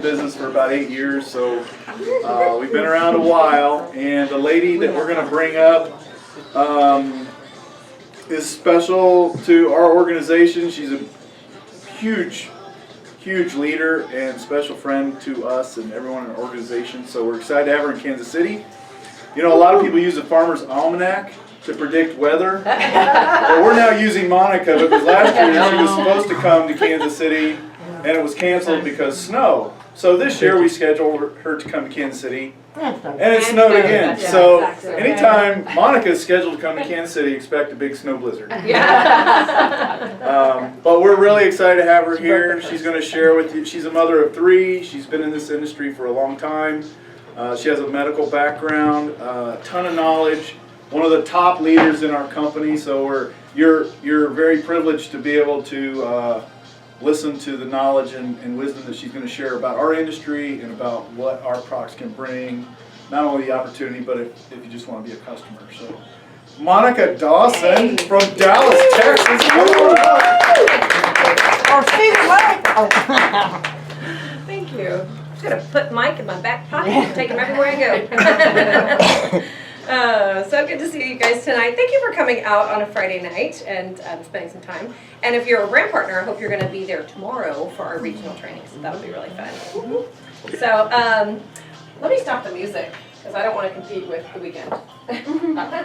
Business for about 8 years, so we've been around a while. And the lady that we're going to bring up is special to our organization. She's a huge leader and special friend to us and everyone in our organization. So we're excited to have her in Kansas City. You know, a lot of people use the Farmer's Almanac to predict weather. But we're now using Monica because last year she was supposed to come to Kansas City and it was canceled because snow. So this year we scheduled her to come to Kansas City, and it snowed again. So anytime Monica is scheduled to come to Kansas City, expect a big snow blizzard. But we're really excited to have her here. She's going to share with you. She's a mother of 3. She's been in this industry for a long time. She has a medical background, a ton of knowledge. One of the top leaders in our company. So you're very privileged to be able to listen to the knowledge and wisdom that she's going to share about our industry and about what our products can bring, not only the opportunity, but if you just want to be a customer. So, Monica Dawson from Dallas, Texas. Thank you. I'm just going to put Mike in my back pocket and take him everywhere I go. So good to see you guys tonight. Thank you for coming out on a Friday night and spending some time. And if you're a brand partner, I hope you're going to be there tomorrow for our regional training. So that'll be really fun. So let me stop the music because I don't want to compete with the weekend. Okay.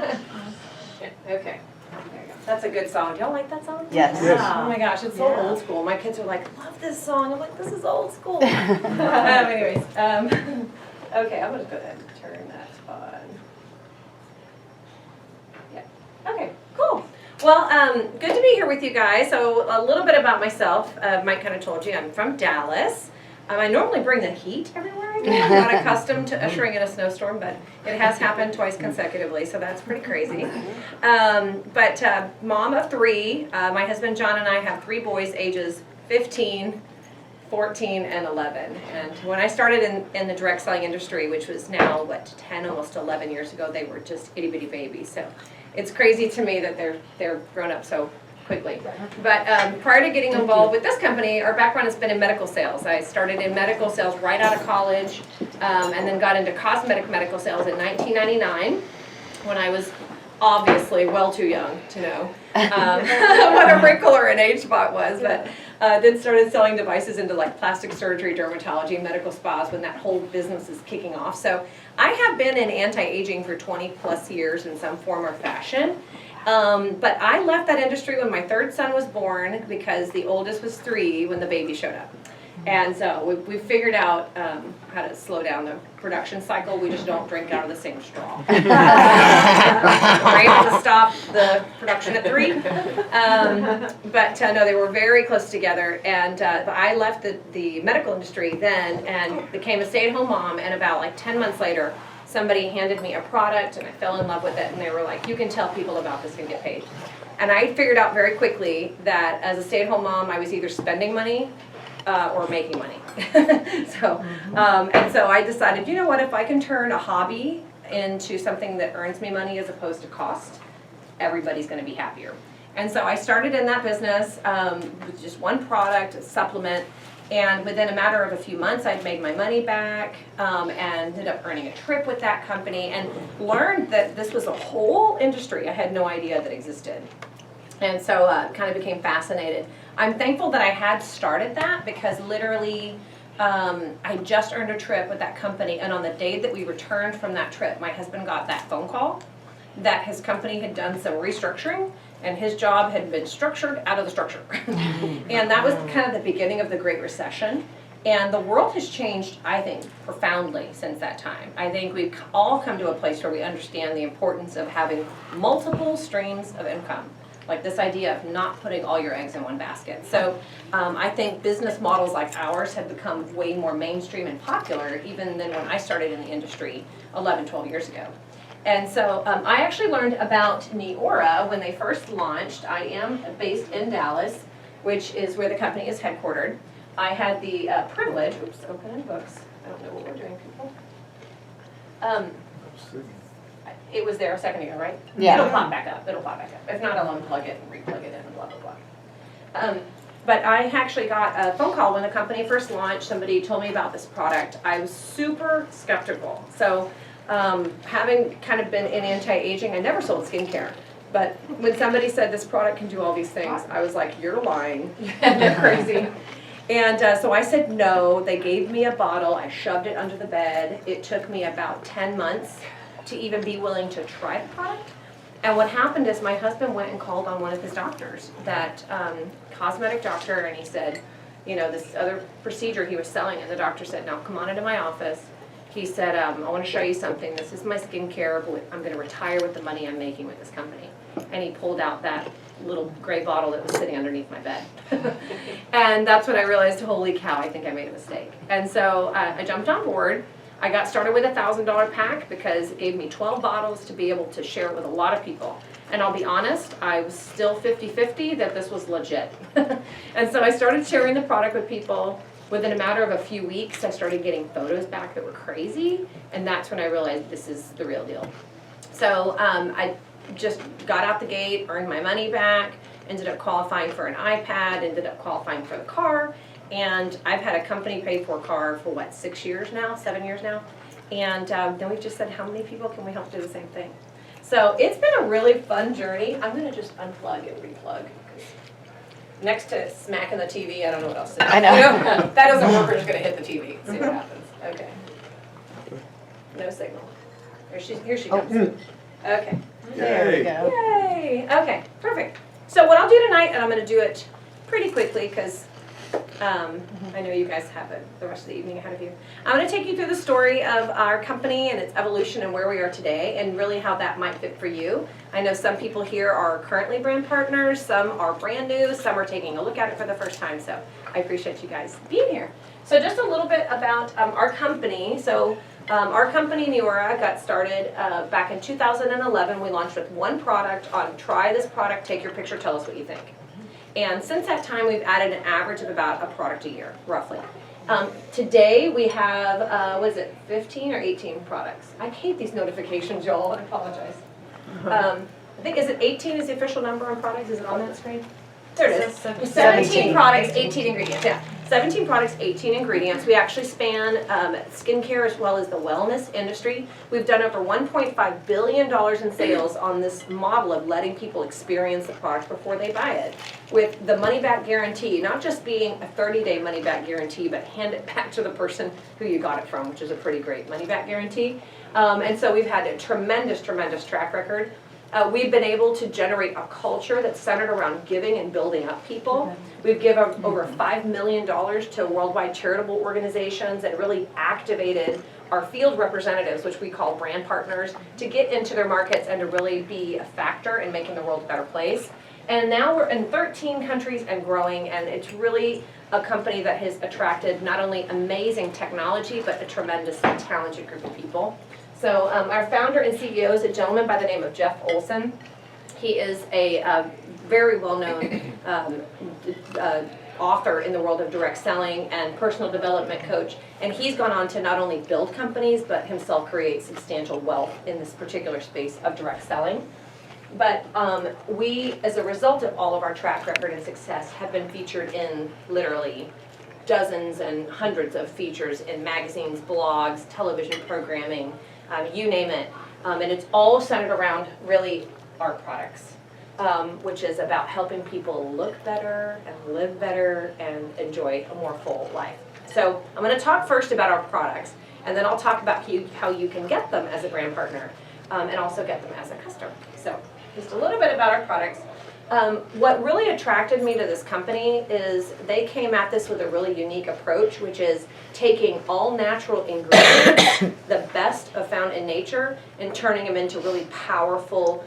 There you go. That's a good song. Y'all like that song? Yes. Oh my gosh, it's so old school. My kids are like, love this song. I'm like, this is old school. Anyways, okay, I'm going to go ahead and turn that on. Okay, cool. Well, good to be here with you guys. So a little bit about myself. Mike kind of told you I'm from Dallas. I normally bring the heat everywhere I go. I'm not accustomed to ushering in a snowstorm, but it has happened twice consecutively, so that's pretty crazy. But mom of 3. My husband John and I have 3 boys ages 15, 14, and 11. And when I started in the direct selling industry, which was now, 10, almost 11 years ago, they were just itty-bitty babies. So it's crazy to me that they're grown up so quickly. But prior to getting involved with this company, our background has been in medical sales. I started in medical sales right out of college, and then got into cosmetic medical sales in 1999 when I was obviously well too young to know what a wrinkle or an age spot was, but then started selling devices into like plastic surgery, dermatology, medical spas when that whole business is kicking off. So I have been in anti-aging for 20 plus years in some form or fashion. But I left that industry when my 3rd son was born because the oldest was 3 when the baby showed up. And so we figured out how to slow down the production cycle. We just don't drink out of the same straw. We're able to stop the production at 3. But no, they were very close together. And I left the medical industry then and became a stay-at-home mom. And about like 10 months later, somebody handed me a product and I fell in love with it. And they were like, you can tell people about this and get paid. And I figured out very quickly that as a stay-at-home mom, I was either spending money or making money. And so I decided, you know what, if I can turn a hobby into something that earns me money as opposed to cost, everybody's going to be happier. And so I started in that business with just one product, a supplement, and within a matter of a few months I'd made my money back and ended up earning a trip with that company and learned that this was a whole industry I had no idea that existed. And so kind of became fascinated. I'm thankful that I had started that because literally I just earned a trip with that company, and on the day that we returned from that trip, my husband got that phone call that his company had done some restructuring and his job had been structured out of the structure. And that was kind of the beginning of the Great Recession. And the world has changed, I think, profoundly since that time. I think we've all come to a place where we understand the importance of having multiple streams of income. Like this idea of not putting all your eggs in one basket. So I think business models like ours have become way more mainstream and popular even than when I started in the industry 11, 12 years ago. And so I actually learned about Neora when they first launched. I am based in Dallas, which is where the company is headquartered. I had the privilege, opening books. I don't know what we're doing, people. It was there a second ago, right? Yeah. It'll pop back up. If not, I'll unplug it and replug it in and blah, blah, blah. But I actually got a phone call when the company first launched. Somebody told me about this product. I was super skeptical. So having kind of been in anti-aging, I never sold skincare. But when somebody said this product can do all these things, I was like, you're lying. You're crazy. And so I said no. They gave me a bottle. I shoved it under the bed. It took me about 10 months to even be willing to try the product. And what happened is my husband went and called on one of his doctors, that cosmetic doctor, and he said, you know, this other procedure he was selling, and the doctor said, now come on into my office. He said, I want to show you something. This is my skincare. I'm going to retire with the money I'm making with this company. And he pulled out that little gray bottle that was sitting underneath my bed. And that's when I realized, holy cow, I think I made a mistake. And so I jumped on board. I got started with a $1,000 pack because it gave me 12 bottles to be able to share it with a lot of people. And I'll be honest, I was still 50-50 that this was legit. And so I started sharing the product with people. Within a matter of a few weeks, I started getting photos back that were crazy. And that's when I realized this is the real deal. So I just got out the gate, earned my money back, ended up qualifying for an iPad, ended up qualifying for the car. And I've had a company paid for car for what, 7 years now? And then we just said, how many people can we help do the same thing? So it's been a really fun journey. I'm going to just unplug and replug. Next to smacking the TV, I don't know what else to do. I know. You know, if that doesn't work, we're just going to hit the TV, see what happens. Okay. No signal. Here she comes. Okay. There we go. Yay! Okay, perfect. So what I'll do tonight, and I'm going to do it pretty quickly because I know you guys have the rest of the evening ahead of you. I'm going to take you through the story of our company and its evolution and where we are today and really how that might fit for you. I know some people here are currently brand partners, some are brand new, some are taking a look at it for the first time, so I appreciate you guys being here. So just a little bit about our company. So our company, Neura, got started back in 2011. We launched with one product on try this product, take your picture, tell us what you think. And since that time, we've added an average of about a product a year, roughly. Today, we have, 15 or 18 products? I hate these notifications, y'all. I apologize. I think, is it 18 is the official number on products? Is it on that screen? There it is. 17 products, 18 ingredients. Yeah, 17 products, 18 ingredients. We actually span skincare as well as the wellness industry. We've done over $1.5 billion in sales on this model of letting people experience the product before they buy it. With the money-back guarantee, not just being a 30-day money-back guarantee, but hand it back to the person who you got it from, which is a pretty great money-back guarantee. And so we've had a tremendous, tremendous track record. We've been able to generate a culture that's centered around giving and building up people. We've given over $5 million to worldwide charitable organizations and really activated our field representatives, which we call brand partners, to get into their markets and to really be a factor in making the world a better place. And now we're in 13 countries and growing, and it's really a company that has attracted not only amazing technology, but a tremendously talented group of people. So our founder and CEO is a gentleman by the name of Jeff Olson. He is a very well-known author in the world of direct selling and personal development coach. And he's gone on to not only build companies, but himself create substantial wealth in this particular space of direct selling. But we, as a result of all of our track record and success, have been featured in literally dozens and hundreds of features in magazines, blogs, television programming, you name it. And it's all centered around really our products, which is about helping people look better and live better and enjoy a more full life. So I'm going to talk first about our products, and then I'll talk about how you can get them as a brand partner and also get them as a customer. So just a little bit about our products. What really attracted me to this company is they came at this with a really unique approach, which is taking all natural ingredients, the best found in nature, and turning them into really powerful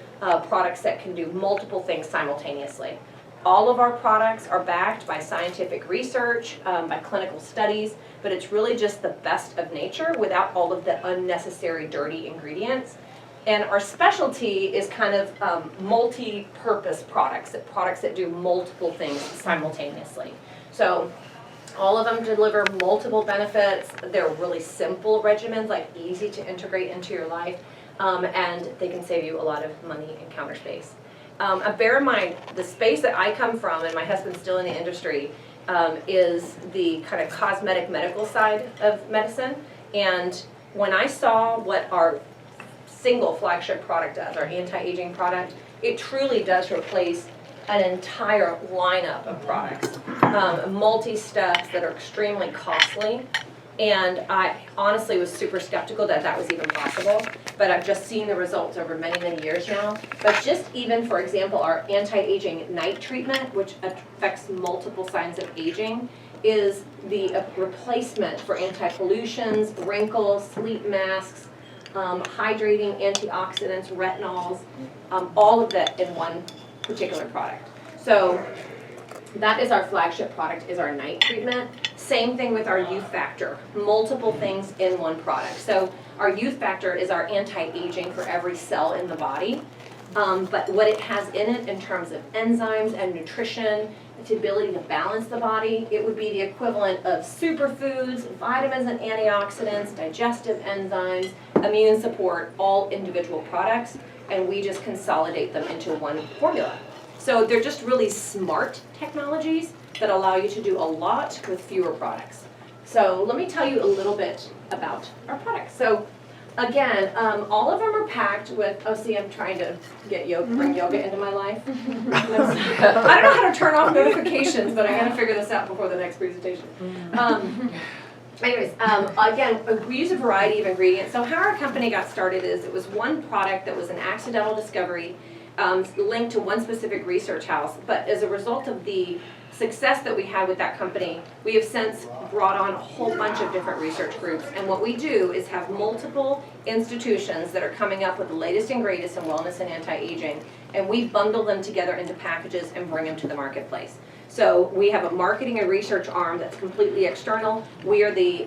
products that can do multiple things simultaneously. All of our products are backed by scientific research, by clinical studies, but it's really just the best of nature without all of the unnecessary dirty ingredients. And our specialty is kind of multi-purpose products that do multiple things simultaneously. So all of them deliver multiple benefits. They're really simple regimens, like easy to integrate into your life, and they can save you a lot of money and counter space. Bear in mind, the space that I come from, and my husband's still in the industry, is the kind of cosmetic medical side of medicine. And when I saw what our single flagship product does, our anti-aging product, it truly does replace an entire lineup of products, multi-steps that are extremely costly. And I honestly was super skeptical that that was even possible, but I've just seen the results over many, many years now. But just even, for example, our anti-aging night treatment, which affects multiple signs of aging, is the replacement for anti-pollutions, wrinkles, sleep masks, hydrating antioxidants, retinols, all of that in one particular product. So that is our flagship product, is our night treatment. Same thing with our youth factor, multiple things in one product. So our youth factor is our anti-aging for every cell in the body. But what it has in it in terms of enzymes and nutrition, its ability to balance the body, it would be the equivalent of superfoods, vitamins and antioxidants, digestive enzymes, immune support, all individual products, and we just consolidate them into one formula. So they're just really smart technologies that allow you to do a lot with fewer products. So let me tell you a little bit about our products. So again, all of them are packed with, oh see, I'm trying to bring yoga into my life. I don't know how to turn off notifications, but I gotta figure this out before the next presentation. Anyways, again, we use a variety of ingredients. So how our company got started is it was one product that was an accidental discovery linked to one specific research house, but as a result of the success that we had with that company, we have since brought on a whole bunch of different research groups, and what we do is have multiple institutions that are coming up with the latest and greatest in wellness and anti-aging, and we bundle them together into packages and bring them to the marketplace. So we have a marketing and research arm that's completely external. We are the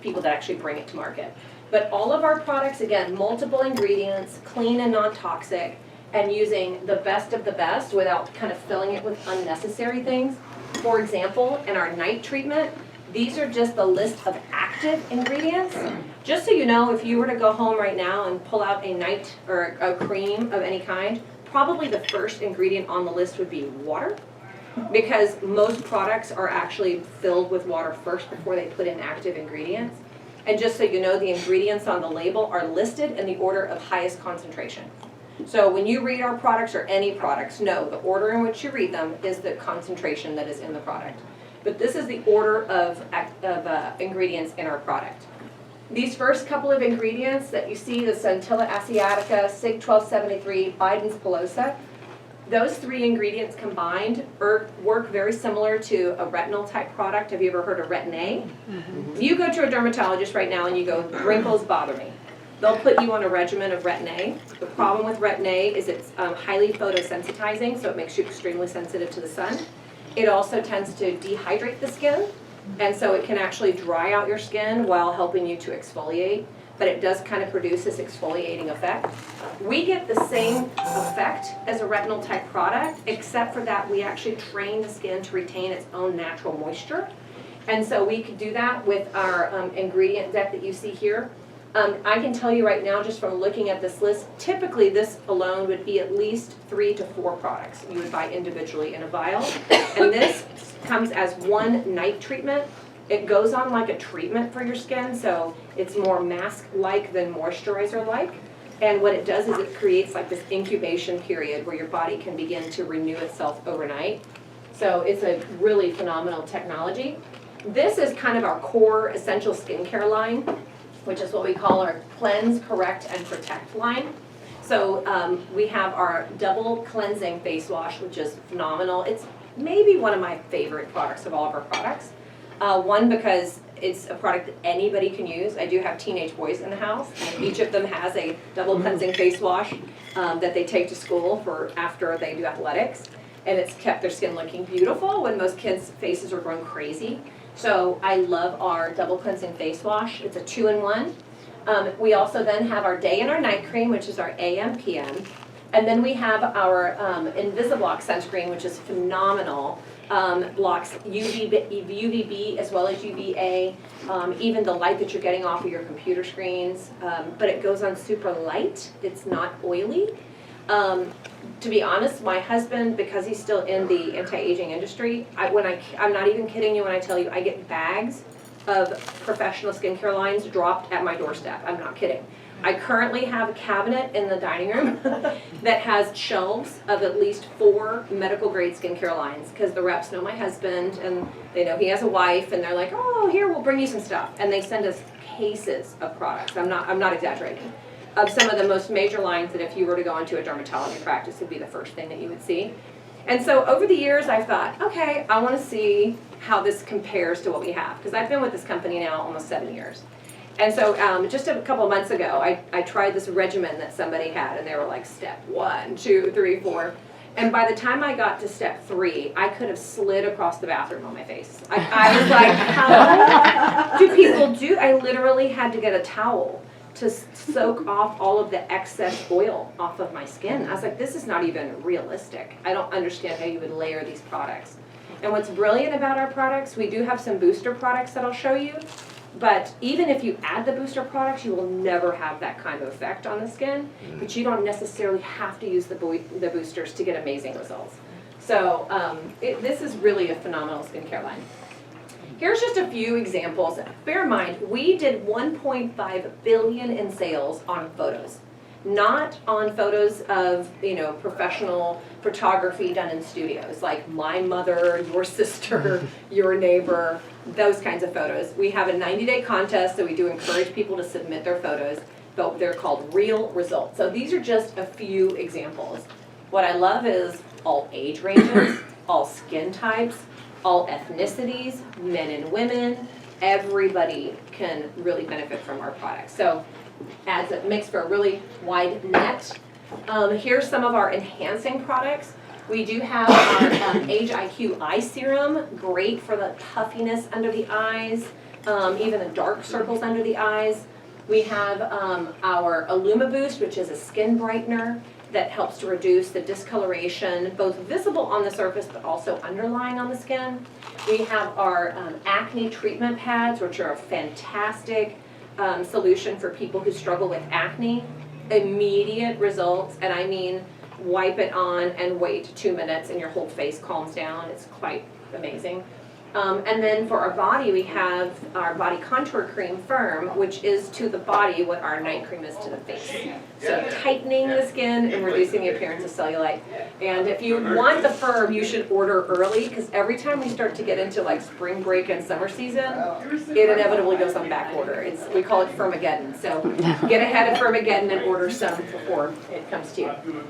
people that actually bring it to market. But all of our products, again, multiple ingredients, clean and non-toxic, and using the best of the best without kind of filling it with unnecessary things. For example, in our night treatment, these are just the list of active ingredients. Just so you know, if you were to go home right now and pull out a night or a cream of any kind, probably the first ingredient on the list would be water, because most products are actually filled with water first before they put in active ingredients. And just so you know, the ingredients on the label are listed in the order of highest concentration. So when you read our products, or any products, know the order in which you read them is the concentration that is in the product. But this is the order of ingredients in our product. These first couple of ingredients that you see, the Centilla asiatica, SIG 1273, Biden's pilosa, those three ingredients combined work very similar to a retinol type product. Have you ever heard of Retin-A? Mm-hmm. You go to a dermatologist right now and you go, wrinkles bother me. They'll put you on a regimen of Retin-A. The problem with Retin-A is it's highly photosensitizing, so it makes you extremely sensitive to the sun. It also tends to dehydrate the skin, and so it can actually dry out your skin while helping you to exfoliate, but it does kind of produce this exfoliating effect. We get the same effect as a retinol type product, except for that we actually train the skin to retain its own natural moisture. And so we could do that with our ingredient deck that you see here. I can tell you right now, just from looking at this list, typically this alone would be at least 3 to 4 products you would buy individually in a vial. And this comes as one night treatment. It goes on like a treatment for your skin, so it's more mask-like than moisturizer-like. And what it does is it creates like this incubation period where your body can begin to renew itself overnight. So it's a really phenomenal technology. This is kind of our core essential skincare line, which is what we call our Cleanse, Correct, and Protect line. So we have our double cleansing face wash, which is phenomenal. It's maybe one of my favorite products of all of our products. One, because it's a product that anybody can use. I do have teenage boys in the house, and each of them has a double cleansing face wash that they take to school for after they do athletics. And it's kept their skin looking beautiful when most kids' faces are growing crazy. So I love our double cleansing face wash. It's a 2-in-1. We also then have our day and our night cream, which is our AM PM. And then we have our Invisiblock sunscreen, which is phenomenal. Blocks UVB as well as UVA, even the light that you're getting off of your computer screens. But it goes on super light. It's not oily. To be honest, my husband, because he's still in the anti-aging industry, I'm not even kidding you when I tell you, I get bags of professional skincare lines dropped at my doorstep. I'm not kidding. I currently have a cabinet in the dining room that has shelves of at least 4 medical grade skincare lines, because the reps know my husband and they know he has a wife, and they're like, oh, here, we'll bring you some stuff. And they send us cases of products. I'm not exaggerating. Of some of the most major lines that if you were to go into a dermatology practice would be the first thing that you would see. And so over the years I've thought, okay, I want to see how this compares to what we have, because I've been with this company now almost 7 years. And so just a couple months ago, I tried this regimen that somebody had, and they were like step 1, 2, 3, 4. And by the time I got to step 3, I could have slid across the bathroom on my face. I was like, how do people do? I literally had to get a towel to soak off all of the excess oil off of my skin. I was like, this is not even realistic. I don't understand how you would layer these products. And what's brilliant about our products, we do have some booster products that I'll show you. But even if you add the booster products, you will never have that kind of effect on the skin. But you don't necessarily have to use the boosters to get amazing results. So this is really a phenomenal skincare line. Here's just a few examples. Bear in mind, we did 1.5 billion in sales on photos. Not on photos of, professional photography done in studios, like my mother, your sister, your neighbor, those kinds of photos. We have a 90-day contest, so we do encourage people to submit their photos, but they're called real results. So these are just a few examples. What I love is all age ranges, all skin types, all ethnicities, men and women. Everybody can really benefit from our products. So it makes for a really wide net. Here's some of our enhancing products. We do have our Age IQ Eye Serum, great for the puffiness under the eyes, even the dark circles under the eyes. We have our Illuma Boost, which is a skin brightener that helps to reduce the discoloration, both visible on the surface but also underlying on the skin. We have our acne treatment pads, which are a fantastic solution for people who struggle with acne. Immediate results, and I mean wipe it on and wait 2 minutes and your whole face calms down. It's quite amazing. And then for our body, we have our Body Contour Cream Firm, which is to the body what our night cream is to the face. So tightening the skin and reducing the appearance of cellulite. And if you want the firm, you should order early, because every time we start to get into like spring break and summer season, it inevitably goes on back order. We call it Firmageddon. So get ahead of Firmageddon and order some before it comes to you.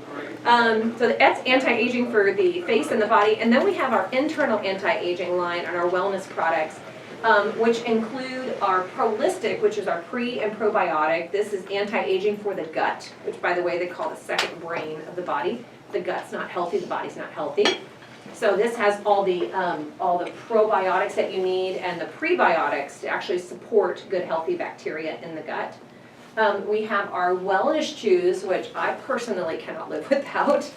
So that's anti-aging for the face and the body. And then we have our internal anti-aging line, our wellness products, which include our Prolistic, which is our pre and probiotic. This is anti-aging for the gut, which, by the way, they call the second brain of the body. The gut's not healthy, the body's not healthy. So this has all the probiotics that you need and the prebiotics to actually support good, healthy bacteria in the gut. We have our Wellness Chews, which I personally cannot live without.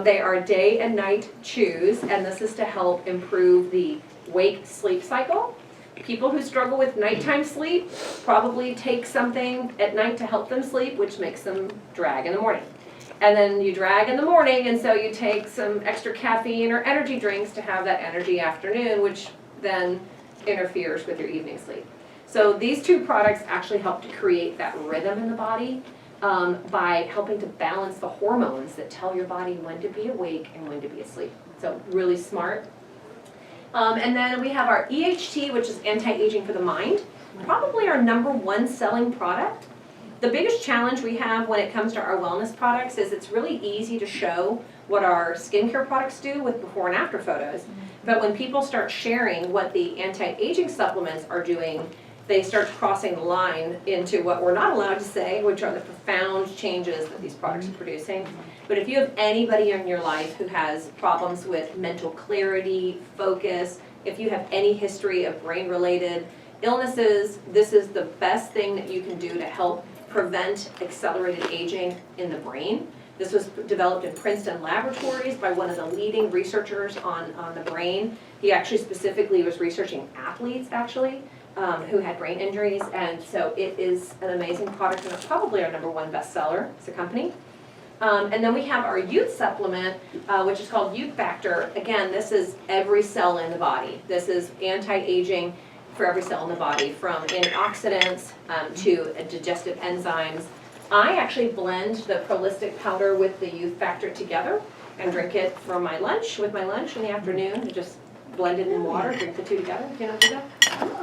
They are day and night chews, and this is to help improve the wake-sleep cycle. People who struggle with nighttime sleep probably take something at night to help them sleep, which makes them drag in the morning. And then you drag in the morning, and so you take some extra caffeine or energy drinks to have that energy afternoon, which then interferes with your evening sleep. So these two products actually help to create that rhythm in the body by helping to balance the hormones that tell your body when to be awake and when to be asleep. So really smart. And then we have our EHT, which is anti-aging for the mind. Probably our #1 selling product. The biggest challenge we have when it comes to our wellness products is it's really easy to show what our skincare products do with before and after photos. But when people start sharing what the anti-aging supplements are doing, they start crossing the line into what we're not allowed to say, which are the profound changes that these products are producing. But if you have anybody in your life who has problems with mental clarity, focus, if you have any history of brain-related illnesses, this is the best thing that you can do to help prevent accelerated aging in the brain. This was developed in Princeton laboratories by one of the leading researchers on the brain. He actually specifically was researching athletes, actually, who had brain injuries, and so it is an amazing product, and it's probably our #1 bestseller as a company. And then we have our youth supplement, which is called Youth Factor. Again, this is every cell in the body. This is anti-aging for every cell in the body, from antioxidants to digestive enzymes. I actually blend the Prolistic powder with the Youth Factor together and drink it for my lunch, with my lunch in the afternoon. Just blend it in water, drink the two together. You know, do that?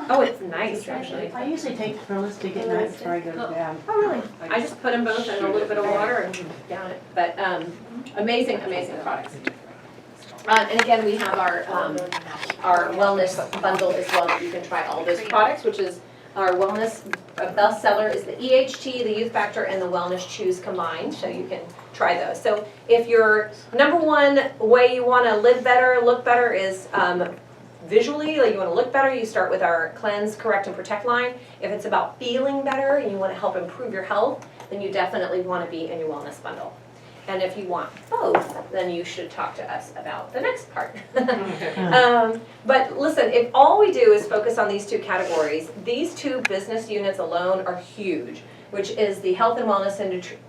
Oh, it's nice, actually. I usually take Prolistic at night before I go to bed. Oh, really? I just put them both in a little bit of water and down it. But amazing, amazing products. And again, we have our wellness bundle as well, that you can try all those products, which is our wellness bestseller is the EHT, the Youth Factor, and the Wellness Chews combined, so you can try those. So if your number one way you want to live better, look better is visually, like you want to look better, you start with our Cleanse, Correct, and Protect line. If it's about feeling better and you want to help improve your health, then you definitely want to be in your wellness bundle. And if you want both, then you should talk to us about the next part. But listen, if all we do is focus on these two categories, these two business units alone are huge, which is the health and wellness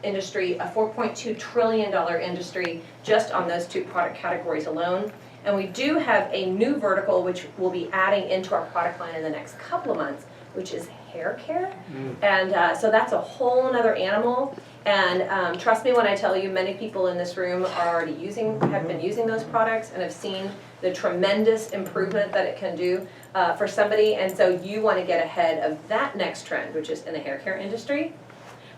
industry, a $4.2 trillion industry just on those two product categories alone. And we do have a new vertical which we'll be adding into our product line in the next couple of months, which is hair care. And so that's a whole nother animal. And trust me when I tell you, many people in this room are already have been using those products and have seen the tremendous improvement that it can do for somebody. And so you want to get ahead of that next trend, which is in the hair care industry.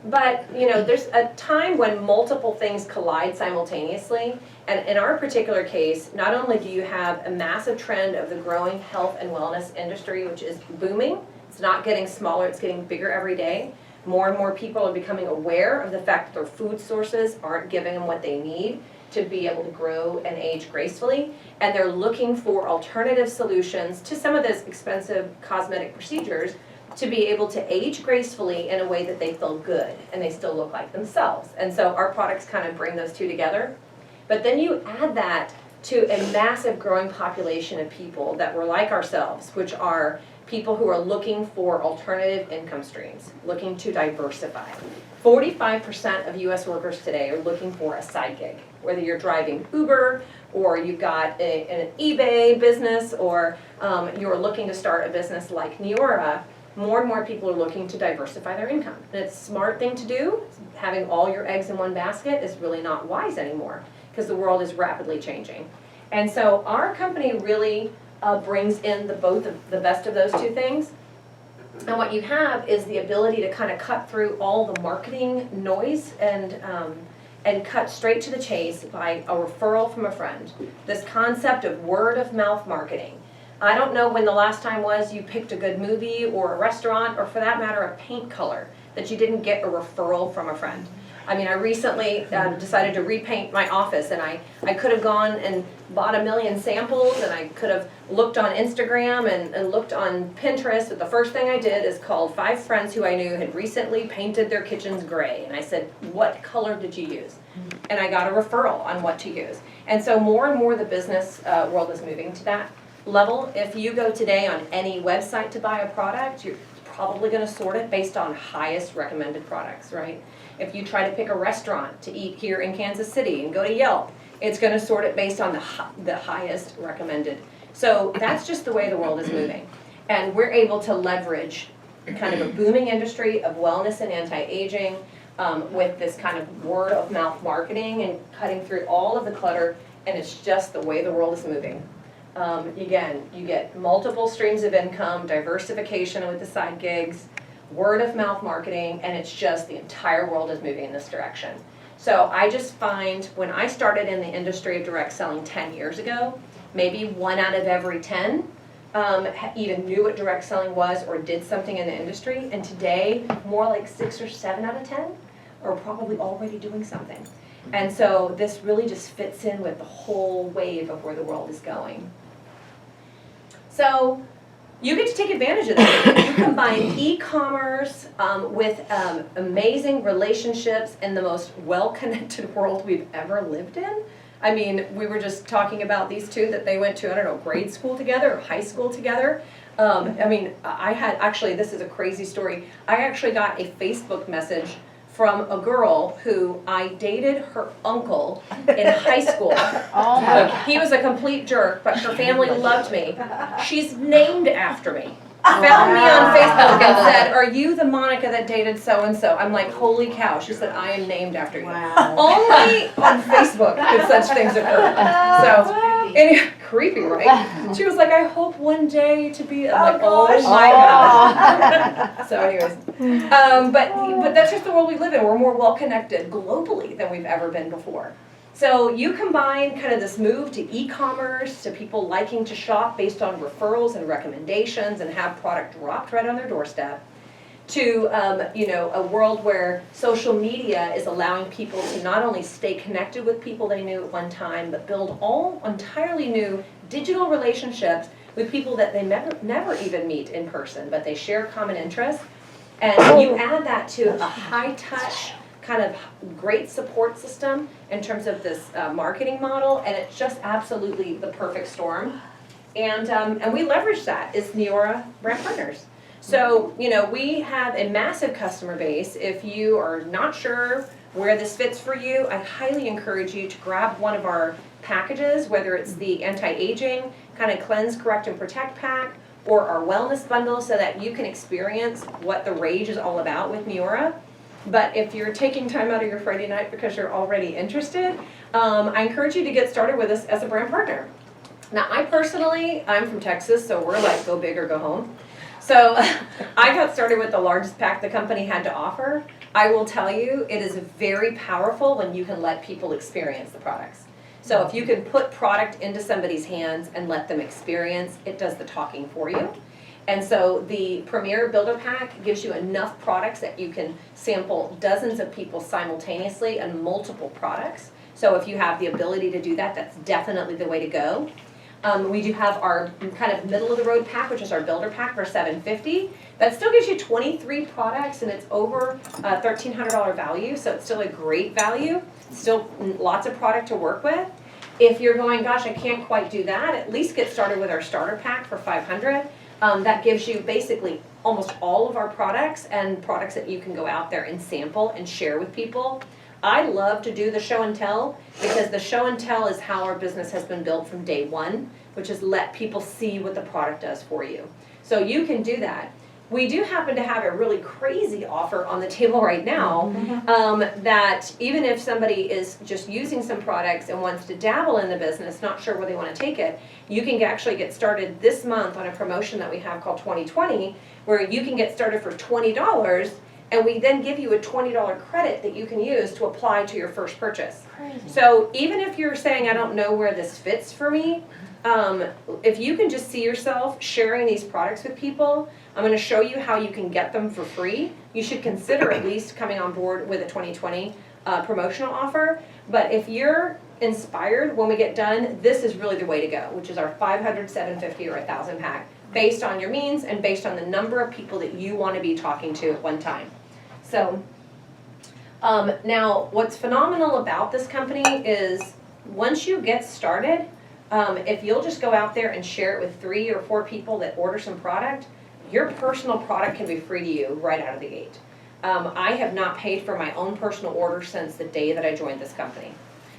But, you know, there's a time when multiple things collide simultaneously. And in our particular case, not only do you have a massive trend of the growing health and wellness industry, which is booming, it's not getting smaller, it's getting bigger every day. More and more people are becoming aware of the fact that their food sources aren't giving them what they need to be able to grow and age gracefully. And they're looking for alternative solutions to some of those expensive cosmetic procedures to be able to age gracefully in a way that they feel good and they still look like themselves. And so our products kind of bring those two together. But then you add that to a massive growing population of people that were like ourselves, which are people who are looking for alternative income streams, looking to diversify. 45% of US workers today are looking for a side gig, whether you're driving Uber or you've got an eBay business or you're looking to start a business like Neora. More and more people are looking to diversify their income. And it's a smart thing to do. Having all your eggs in one basket is really not wise anymore because the world is rapidly changing. And so our company really brings in the best of those two things. And what you have is the ability to kind of cut through all the marketing noise and cut straight to the chase by a referral from a friend. This concept of word of mouth marketing. I don't know when the last time was you picked a good movie or a restaurant or for that matter a paint color that you didn't get a referral from a friend. I mean, I recently decided to repaint my office and I could have gone and bought a million samples and I could have looked on Instagram and looked on Pinterest, but the first thing I did is called 5 friends who I knew had recently painted their kitchens gray. And I said, what color did you use? And I got a referral on what to use. And so more and more the business world is moving to that level. If you go today on any website to buy a product, you're probably going to sort it based on highest recommended products, right? If you try to pick a restaurant to eat here in Kansas City and go to Yelp, it's going to sort it based on the highest recommended. So that's just the way the world is moving. And we're able to leverage kind of a booming industry of wellness and anti-aging with this kind of word of mouth marketing and cutting through all of the clutter, and it's just the way the world is moving. Again, you get multiple streams of income, diversification with the side gigs, word of mouth marketing, and it's just the entire world is moving in this direction. So I just find when I started in the industry of direct selling 10 years ago, maybe 1 out of every 10 even knew what direct selling was or did something in the industry, and today more like 6 or 7 out of 10 are probably already doing something. And so this really just fits in with the whole wave of where the world is going. So you get to take advantage of this. You combine e-commerce with amazing relationships in the most well-connected world we've ever lived in. I mean, we were just talking about these two that they went to, I don't know, grade school together or high school together. I mean, I had, actually, this is a crazy story. I actually got a Facebook message from a girl who I dated her uncle in high school. Oh my. He was a complete jerk, but her family loved me. She's named after me. Found me on Facebook and said, "Are you the Monica that dated so-and-so?" I'm like, holy cow. She said, "I am named after you." Wow. Only on Facebook could such things occur. So, and, creepy, right? She was like, "I hope one day to be," I'm like, oh my God. So anyways, but that's just the world we live in. We're more well-connected globally than we've ever been before. So you combine kind of this move to e-commerce, to people liking to shop based on referrals and recommendations and have product dropped right on their doorstep, to a world where social media is allowing people to not only stay connected with people they knew at one time, but build all entirely new digital relationships with people that they never even meet in person, but they share common interests. And you add that to a high-touch, kind of great support system in terms of this marketing model, and it's just absolutely the perfect storm. And we leverage that as Neora brand partners. So, we have a massive customer base. If you are not sure where this fits for you, I highly encourage you to grab one of our packages, whether it's the anti-aging, kind of cleanse, correct, and protect pack, or our wellness bundle, so that you can experience what the rage is all about with Neora. But if you're taking time out of your Friday night because you're already interested, I encourage you to get started with us as a brand partner. Now, I'm from Texas, so we're like go big or go home. So I got started with the largest pack the company had to offer. I will tell you, it is very powerful when you can let people experience the products. So if you can put product into somebody's hands and let them experience, it does the talking for you. And so the Premier Builder Pack gives you enough products that you can sample dozens of people simultaneously and multiple products. So if you have the ability to do that, that's definitely the way to go. We do have our kind of middle of the road pack, which is our Builder Pack for $750. That still gives you 23 products, and it's over $1,300 value, so it's still a great value. Still lots of product to work with. If you're going, gosh, I can't quite do that, at least get started with our Starter Pack for $500. That gives you basically almost all of our products and products that you can go out there and sample and share with people. I love to do the show and tell, because the show and tell is how our business has been built from day one, which is let people see what the product does for you. So you can do that. We do happen to have a really crazy offer on the table right now, that even if somebody is just using some products and wants to dabble in the business, not sure where they want to take it, you can actually get started this month on a promotion that we have called 2020, where you can get started for $20, and we then give you a $20 credit that you can use to apply to your first purchase. Crazy. So even if you're saying, I don't know where this fits for me, if you can just see yourself sharing these products with people, I'm going to show you how you can get them for free. You should consider at least coming on board with a 2020 promotional offer. But if you're inspired when we get done, this is really the way to go, which is our 500, 750, or 1,000 pack, based on your means and based on the number of people that you want to be talking to at one time. So now what's phenomenal about this company is once you get started, if you'll just go out there and share it with 3 or 4 people that order some product, your personal product can be free to you right out of the gate. I have not paid for my own personal order since the day that I joined this company.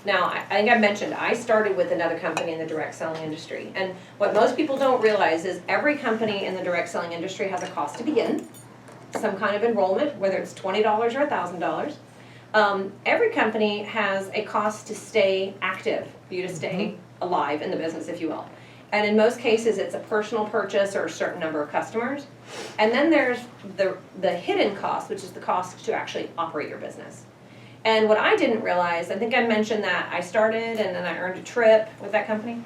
Now, I think I mentioned I started with another company in the direct selling industry. And what most people don't realize is every company in the direct selling industry has a cost to begin, some kind of enrollment, whether it's $20 or $1,000. Every company has a cost to stay active, for you to stay alive in the business, if you will. And in most cases, it's a personal purchase or a certain number of customers. And then there's the hidden cost, which is the cost to actually operate your business. And what I didn't realize, I think I mentioned that I started and then I earned a trip with that company.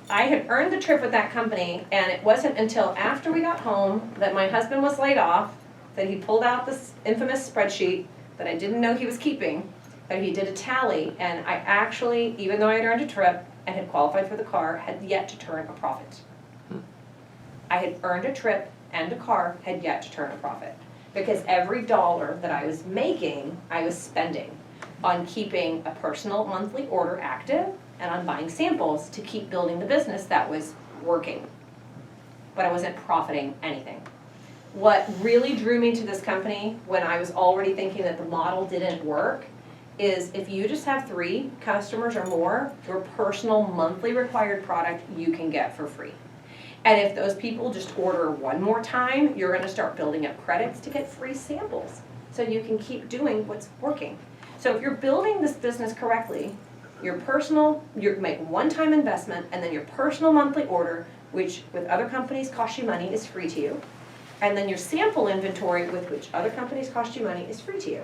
I had earned the trip with that company, and it wasn't until after we got home that my husband was laid off, that he pulled out this infamous spreadsheet that I didn't know he was keeping, that he did a tally, and I actually, even though I had earned a trip and had qualified for the car, had yet to turn a profit. I had earned a trip and a car, had yet to turn a profit. Because every dollar that I was making, I was spending on keeping a personal monthly order active and on buying samples to keep building the business that was working. But I wasn't profiting anything. what really drew me to this company when I was already thinking that the model didn't work is if you just have 3 customers or more, your personal monthly required product you can get for free. And if those people just order one more time, you're gonna start building up credits to get free samples so you can keep doing what's working. So if you're building this business correctly, you make one-time investment, and then your personal monthly order, which with other companies costs you money, is free to you. And then your sample inventory, with which other companies cost you money, is free to you.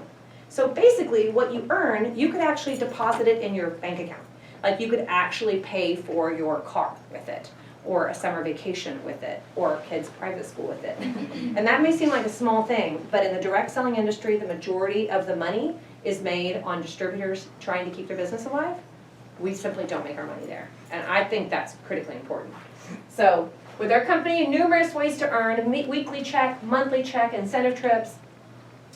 So basically, what you earn, you could actually deposit it in your bank account. Like you could actually pay for your car with it, or a summer vacation with it, or a kid's private school with it. And that may seem like a small thing, but in the direct selling industry, the majority of the money is made on distributors trying to keep their business alive. We simply don't make our money there. And I think that's critically important. So with our company, numerous ways to earn: a weekly check, monthly check, incentive trips.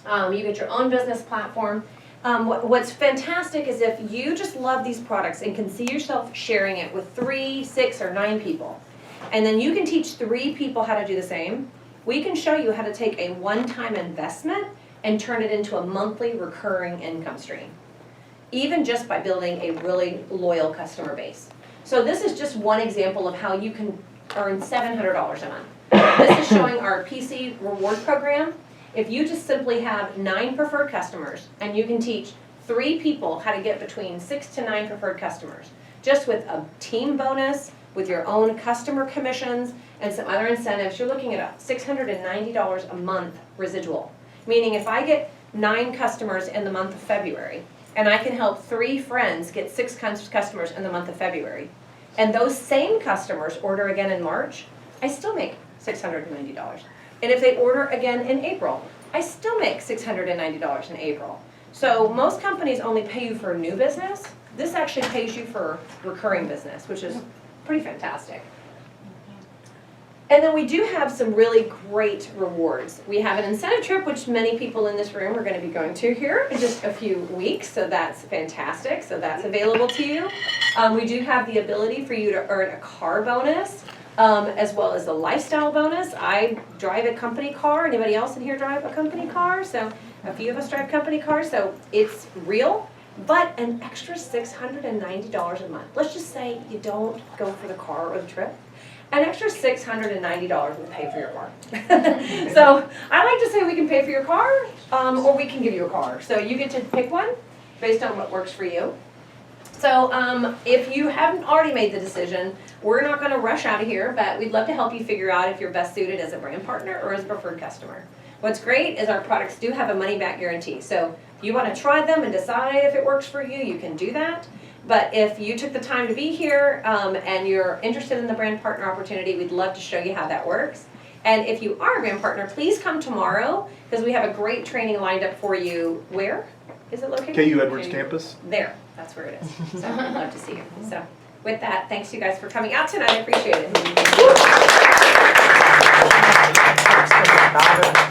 You get your own business platform. What's fantastic is if you just love these products and can see yourself sharing it with 3, 6, or 9 people, and then you can teach 3 people how to do the same, we can show you how to take a one-time investment and turn it into a monthly recurring income stream, even just by building a really loyal customer base. So this is just one example of how you can earn $700 a month. This is showing our PC reward program. If you just simply have 9 preferred customers and you can teach 3 people how to get between 6 to 9 preferred customers, just with a team bonus, with your own customer commissions, and some other incentives, you're looking at $690 a month residual. Meaning if I get 9 customers in the month of February, and I can help 3 friends get 6 customers in the month of February, and those same customers order again in March, I still make $690. And if they order again in April, I still make $690 in April. So most companies only pay you for new business. This actually pays you for recurring business, which is pretty fantastic. And then we do have some really great rewards. We have an incentive trip, which many people in this room are going to be going to here in just a few weeks, so that's fantastic. So that's available to you. We do have the ability for you to earn a car bonus, as well as a lifestyle bonus. I drive a company car. Anybody else in here drive a company car? So a few of us drive company cars, so it's real. But an extra $690 a month. Let's just say you don't go for the car or the trip. An extra $690 will pay for your car. So I like to say we can pay for your car, or we can give you a car. So you get to pick one based on what works for you. So if you haven't already made the decision, we're not going to rush out of here, but we'd love to help you figure out if you're best suited as a brand partner or as a preferred customer. What's great is our products do have a money-back guarantee. So if you want to try them and decide if it works for you, you can do that. But if you took the time to be here and you're interested in the brand partner opportunity, we'd love to show you how that works. And if you are a brand partner, please come tomorrow because we have a great training lined up for you. Where is it located? KU Edwards campus. There, that's where it is. So I'd love to see you. So with that, thanks you guys for coming out tonight. I appreciate it.